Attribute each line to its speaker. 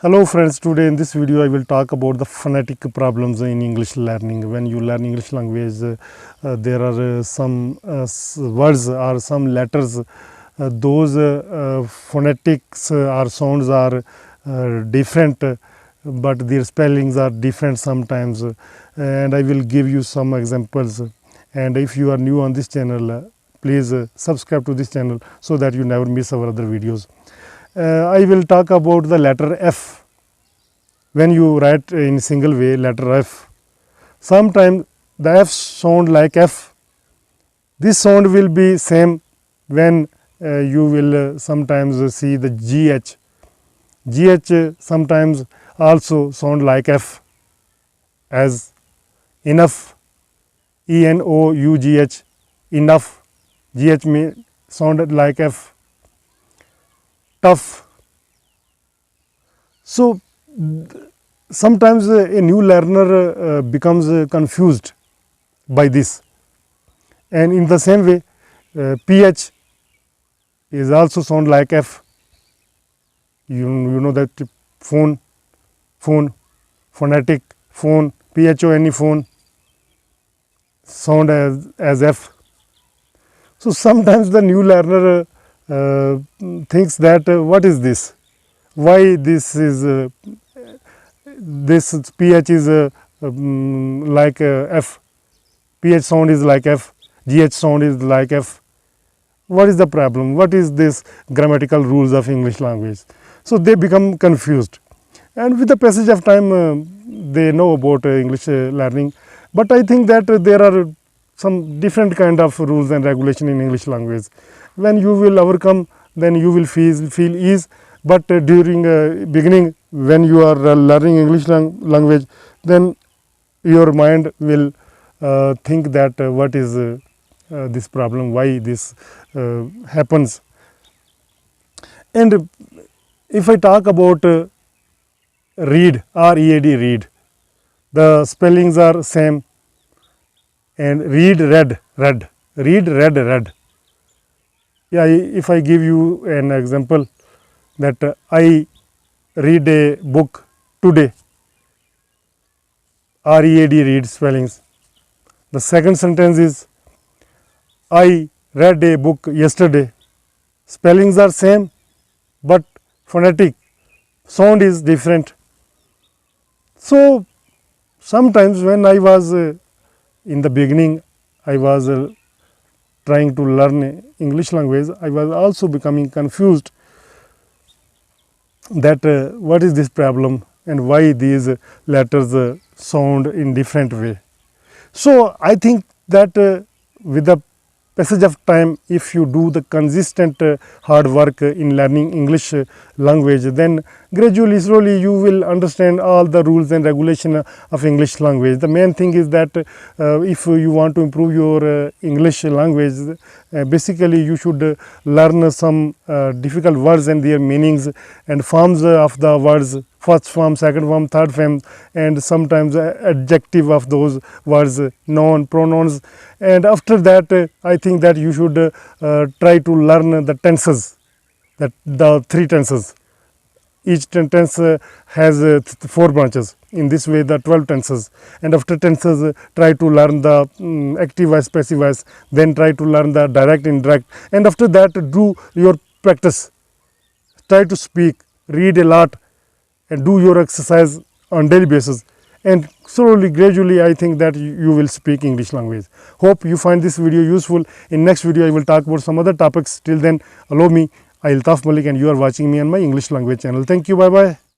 Speaker 1: Hello friends, today in this video I will talk about the phonetic problems in English learning. When you learn English language, there are some words or some letters, those phonetics or sounds are different, but their spellings are different sometimes, and I will give you some examples. And if you are new on this channel, please subscribe to this channel so that you never miss our other videos. I will talk about the letter F. When you write in single way letter F, sometimes the F sound like F. This sound will be same when you will sometimes see the GH. GH sometimes also sound like F as enough, ENOUGH, enough. GH may sound like F. Tough. So sometimes a new learner becomes confused by this, and in the same way PH is also sound like F. You know that phone, phonetic, phone, PHONE, phone sound as F. So sometimes the new learner thinks that what is this? Why this is this PH is like F, PH sound is like F, GH sound is like F. What is the problem? What is this grammatical rules of English language? So they become confused, and with the passage of time they know about English learning. But I think that there are some different kind of rules and regulation in English language. When you will overcome, then you will feel ease. But during beginning, when you are learning English language, then your mind will think that what is this problem, why this happens. And if I talk about read, R-E-A-D, read, the spellings are same. And read, read, read, read, read, read. Yeah, if I give you an example that I read a book today, R-E-A-D, read spellings. The second sentence is I read a book yesterday. Spellings are same, but phonetic sound is different. So sometimes when I was in the beginning, I was trying to learn English language, I was also becoming confused that what is this problem and why these letters sound in different way. So I think that with the passage of time, if you do the consistent hard work in learning English language, then gradually, slowly you will understand all the rules and regulation of English language. The main thing is that if you want to improve your English language, basically you should learn some difficult words and their meanings and forms of the words, first form, second form, third form, and sometimes adjective of those words, noun, pronouns. And after that, I think that you should try to learn the tenses, that the three tenses. Each tense has 4 branches. In this way, the 12 tenses. And after tenses, try to learn the active voice, passive voice. Then try to learn the direct, indirect. And after that, do your practice. Try to speak, read a lot, and do your exercise on daily basis. And slowly, gradually, I think that you will speak English language. Hope you find this video useful. In next video, I will talk about some other topics. Till then, allow me, Altaf Malik, and you are watching me on my English language channel. Thank you. Bye bye.